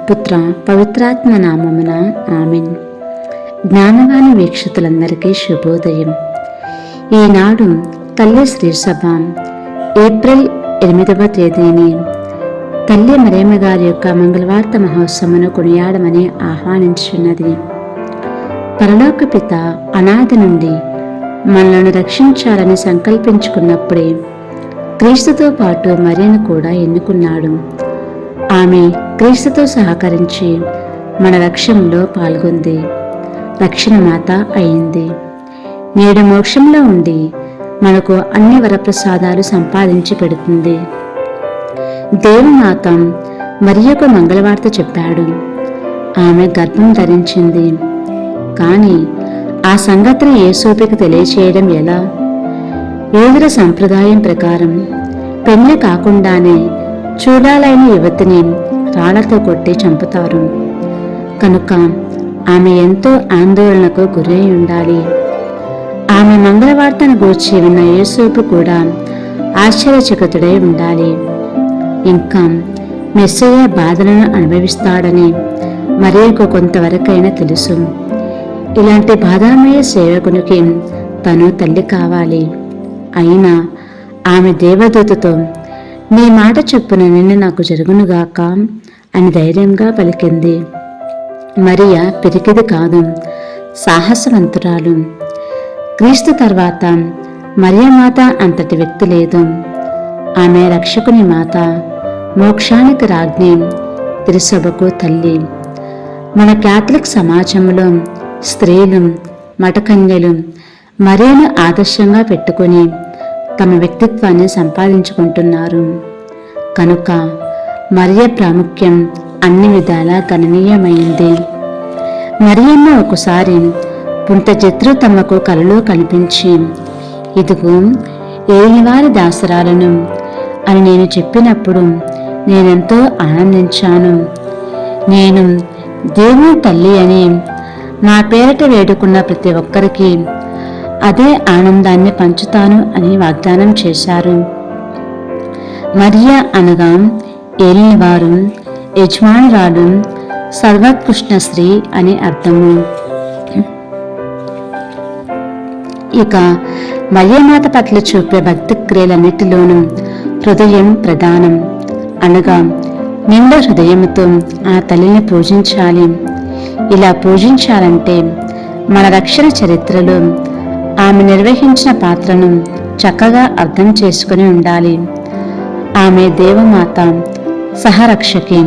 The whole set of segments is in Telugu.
పుత్ర పవిత్రాత్మ నామమున ఆమెన్. జ్ఞానవాణి వీక్షితులందరికీ శుభోదయం. ఈనాడు తల్లి శ్రీసభ ఏప్రిల్ 8వ తేదీని తల్లి మరియమ్మ గారి యొక్క మంగళవార్త మహోత్సవమును కొనియాడమని ఆహ్వానించున్నది. పరలోక పిత అనాది నుండి మనలను రక్షించాలని సంకల్పించుకున్నప్పుడే క్రీస్తుతో పాటు మరియను కూడా ఎన్నుకున్నాడు. ఆమె క్రీస్తుతో సహకరించి మన రక్షణలో పాల్గొంది, రక్షణ మాత అయింది. నేడు మోక్షంలో ఉండి మనకు అన్ని వరప్రసాదాలు సంపాదించి పెడుతుంది. దేవమాత మరియకు మంగళవార్త చెప్పాడు. ఆమె గర్భం ధరించింది. కానీ ఆ సంగతిని యేసోపికి తెలియచేయడం ఎలా? యూదుల సంప్రదాయం ప్రకారం పెళ్లి కాకుండానే చూడాలైన యువతిని రాళ్లతో కొట్టి చంపుతారు. కనుక ఆమె ఎంతో ఆందోళనకు గురై ఉండాలి. ఆమె మంగళవార్తను గూర్చి విన్న యేసోపు కూడా ఆశ్చర్యచకితుడై ఉండాలి. ఇంకా మెస్సయ్య బాధలను అనుభవిస్తాడని మరియకు కొంతవరకైనా తెలుసు. ఇలాంటి బాధామయ సేవకునికి తను తల్లి కావాలి. అయినా ఆమె దేవదూతతో నీ మాట చొప్పున నిన్ను నాకు జరుగునుగాక అని ధైర్యంగా పలికింది. మరియ పిరికిది కాదు, సాహసవంతురాలు. క్రీస్తు తర్వాత మరియమాత అంతటి వ్యక్తి లేదు. ఆమె రక్షకుని మాత, మోక్షానికి రాజ్ఞి, తిరుసభకు తల్లి. మన క్యాథలిక్ సమాజంలో స్త్రీలు, మఠకన్యలు మరియను ఆదర్శంగా పెట్టుకుని తమ వ్యక్తిత్వాన్ని సంపాదించుకుంటున్నారు. కనుక మరియ ప్రాముఖ్యం అన్ని విధాలా గణనీయమైంది. మరియమ్మ ఒకసారి పుంత జత్రు తమకు కలలో కనిపించి, ఇదిగో ఏలివారి దాసరాలను అని నేను చెప్పినప్పుడు నేనెంతో ఆనందించాను. నేను దేవుని తల్లి అని నా పేరట వేడుకున్న ప్రతి ఒక్కరికి అదే ఆనందాన్ని పంచుతాను అని వాగ్దానం చేశారు. మరియ అనగా ఏలినవారు, యజమానురాలు, సర్వోత్కృష్ట స్త్రీ అని అర్థము. ఇక మరియమాత పట్ల చూపే భక్తి క్రియలన్నిటిలోనూ హృదయం ప్రధానం. అనగా నిండు హృదయముతో ఆ తల్లిని పూజించాలి. ఇలా పూజించాలంటే మన రక్షణ చరిత్రలో ఆమె నిర్వహించిన పాత్రను చక్కగా అర్థం చేసుకుని ఉండాలి. ఆమె దేవమాత, సహరక్షకి,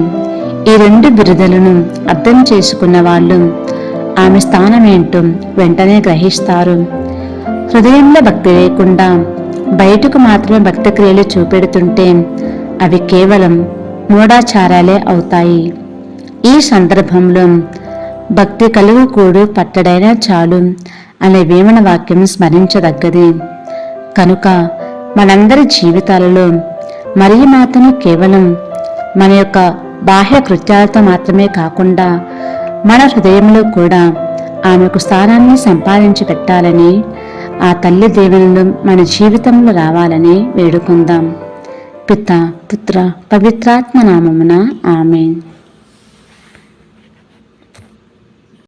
ఈ రెండు బిరుదులను అర్థం చేసుకున్న వాళ్ళు ఆమె స్థానం ఏంటో వెంటనే గ్రహిస్తారు. హృదయంలో భక్తి లేకుండా బయటకు మాత్రమే భక్తి క్రియలు చూపెడుతుంటే అవి కేవలం మూఢాచారాలే అవుతాయి. ఈ సందర్భంలో భక్తి కలుగు కూడు పట్టడైనా చాలు అనే వేమన వాక్యం స్మరించదగ్గది. కనుక మనందరి జీవితాలలో మరియమాతను కేవలం మన యొక్క బాహ్య కృత్యాలతో మాత్రమే కాకుండా మన హృదయంలో కూడా ఆమెకు స్థానాన్ని సంపాదించి పెట్టాలని, ఆ తల్లి దీవెనలు మన జీవితంలో రావాలని వేడుకుందాం. పిత పుత్ర పవిత్రాత్మ నామమున ఆమేన్.